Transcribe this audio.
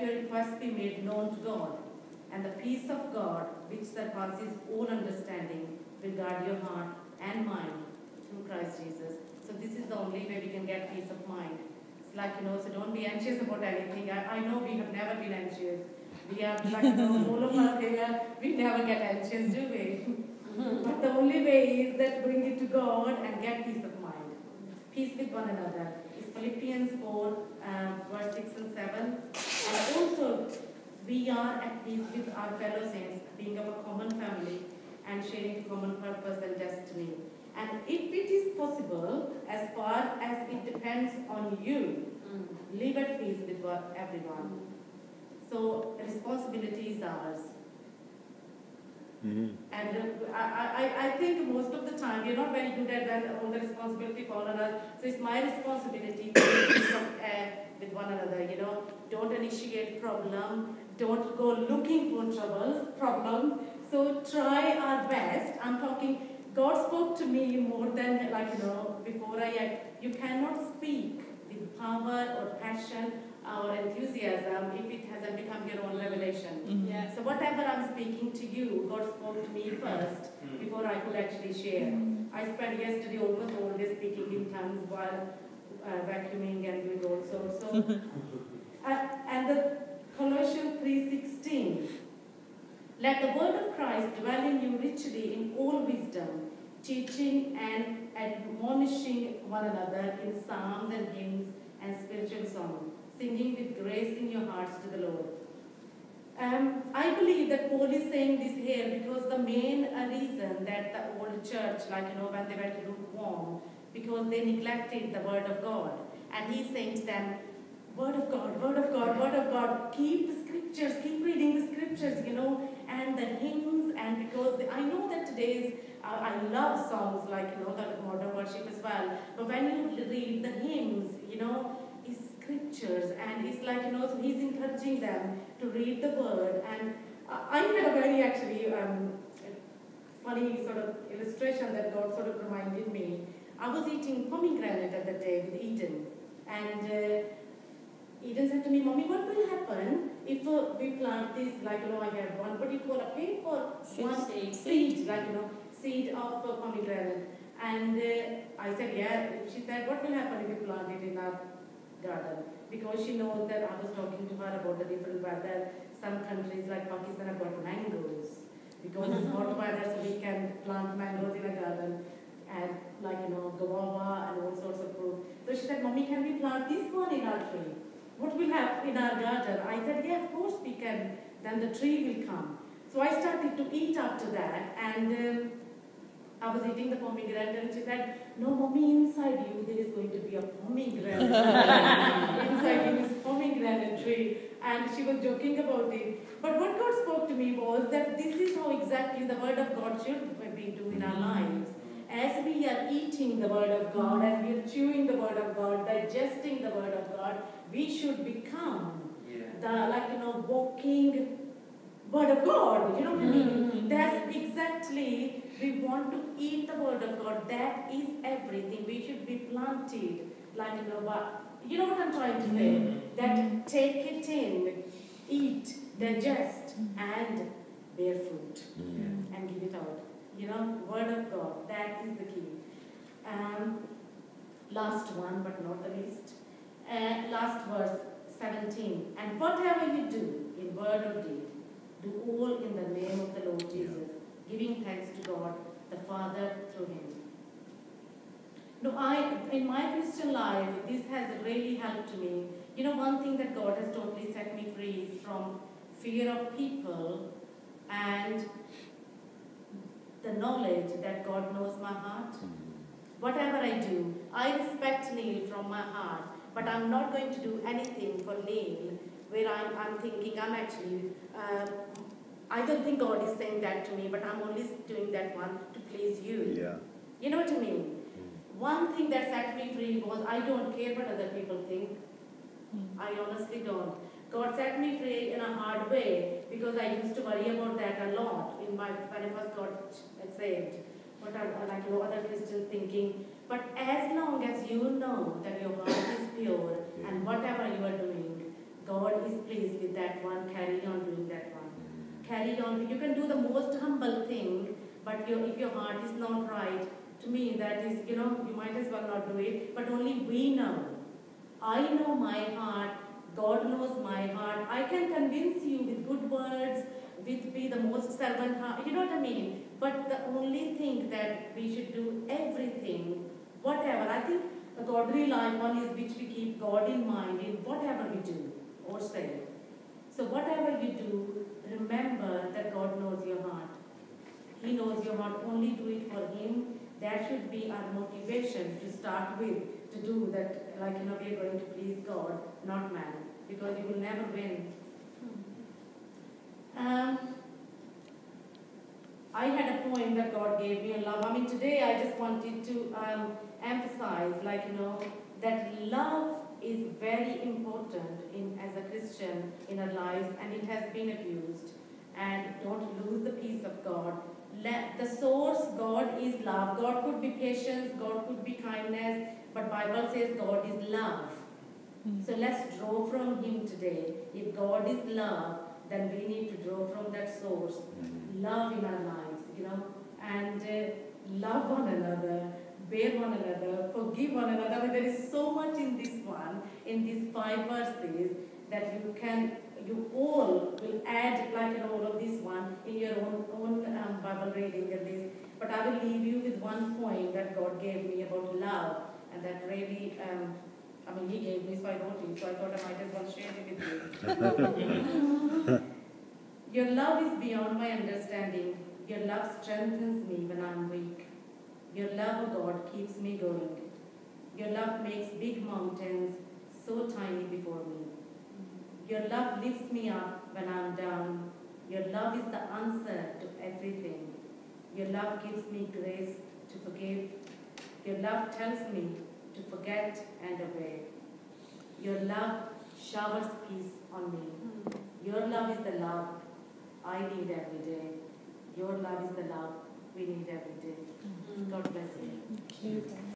your request be made known to God, and the peace of God, which surpasses all understanding, will guard your heart and mind through Christ Jesus. So this is the only way we can get peace of mind. It's like, so don't be anxious about anything. I know we have never been anxious. We are like, all of us here, we never get anxious, do we? But the only way is that bring it to God and get peace of mind. Peace with one another. It's Philippians 4, verse 6 and 7. And also, we are at peace with our fellow saints, being of a common family and sharing a common purpose and destiny. And if it is possible, as far as it depends on you, live at peace with everyone. So, responsibility is ours. And I think most of the time we're not very good at when all the responsibility falls on us. So it's my responsibility to with one another. Don't initiate problem. Don't go looking for problems. So try our best. I'm talking. God spoke to me more than before I act. You cannot speak with power or passion or enthusiasm if it hasn't become your own revelation. Yeah. So whatever I'm speaking to you, God spoke to me first before I could actually share. I spent yesterday almost all day speaking in tongues while vacuuming and doing all sorts. So, and the Colossians 3:16. Let the word of Christ dwell in you richly in all wisdom, teaching and admonishing one another in psalms and hymns and spiritual songs, singing with grace in your hearts to the Lord. I believe that Paul is saying this here because the main reason that the old church, when they were lukewarm, because they neglected the word of God. And he's saying to them, word of God, word of God, word of God, keep the scriptures, keep reading the scriptures, and the hymns, and because I know that today's, I love songs like, the modern worship as well, but when you read the hymns, it's scriptures, and it's like, so he's encouraging them to read the word, and I had a very actually funny sort of illustration that God sort of reminded me. I was eating pomegranate at that day with Eden, and Eden said to me, Mommy, what will happen if we plant this, I had one, what do you call a paper? Seed, seed of pomegranate. And I said, yeah. She said, what will happen if we plant it in our garden? Because she knows that I was talking to her about the different weather. Some countries like Pakistan have got mangoes. Because it's hot weather, so we can plant mangoes in a garden. And guava and all sorts of fruit. So she said, Mommy, can we plant this one in our tree? What will happen in our garden? I said, yeah, of course we can. Then the tree will come. So I started to eat after that, and I was eating the pomegranate, and she said, no, Mommy, inside you there is going to be a pomegranate. Inside you is pomegranate tree. And she was joking about it. But what God spoke to me was that this is how exactly the word of God should be doing in our lives. As we are eating the word of God, as we are chewing the word of God, digesting the word of God, we should become the walking word of God. You know what I mean? That's exactly, we want to eat the word of God. That is everything. We should be planted, you know what I'm trying to say? That take it in, eat, digest, and bear fruit, and give it out. Word of God, that is the key. Last one, but not the least. Last verse, 17. And whatever you do, in word or deed, do all in the name of the Lord Jesus, giving thanks to God, the Father, through Him. In my Christian life, this has really helped me. One thing that God has totally set me free is from fear of people and the knowledge that God knows my heart. Whatever I do, I respect Neil from my heart, but I'm not going to do anything for Neil where I'm thinking I'm actually, I don't think God is saying that to me, but I'm only doing that one to please you. Yeah. You know what I mean? One thing that set me free was I don't care what other people think. I honestly don't. God set me free in a hard way because I used to worry about that a lot when I first got saved. What other Christians thinking. But as long as you know that your heart is pure and whatever you are doing, God is pleased with that one, carry on doing that one. Carry on. You can do the most humble thing, but if your heart is not right, to me that is, you might as well not do it, but only we know. I know my heart, God knows my heart. I can convince you with good words, with be the most servant heart, you know what I mean? But the only thing that we should do everything, whatever, I think a godly life one is which we keep God in mind in whatever we do or say. So whatever you do, remember that God knows your heart. He knows your heart, only do it for Him. That should be our motivation to start with, to do that, we are going to please God, not man, because you will never win. I had a poem that God gave me on love. I mean, today I just wanted to emphasize, that love is very important as a Christian in our lives, and it has been abused. And don't lose the peace of God. The source, God is love. God could be patience, God could be kindness, but Bible says God is love. So let's draw from Him today. If God is love, then we need to draw from that source. Love in our lives, and love one another, bear one another, forgive one another. I mean, there is so much in this one, in these 5 verses, that you all will add all of this one in your own Bible reading and this. But I will leave you with one point that God gave me about love, and that really, He gave me, so I wrote it, so I thought I might as well share it with you. Your love is beyond my understanding. Your love strengthens me when I'm weak. Your love, oh God, keeps me going. Your love makes big mountains so tiny before me. Your love lifts me up when I'm down. Your love is the answer to everything. Your love gives me grace to forgive. Your love tells me to forget and obey. Your love showers peace on me. Your love is the love I need every day. Your love is the love we need every day. God bless you. Thank you.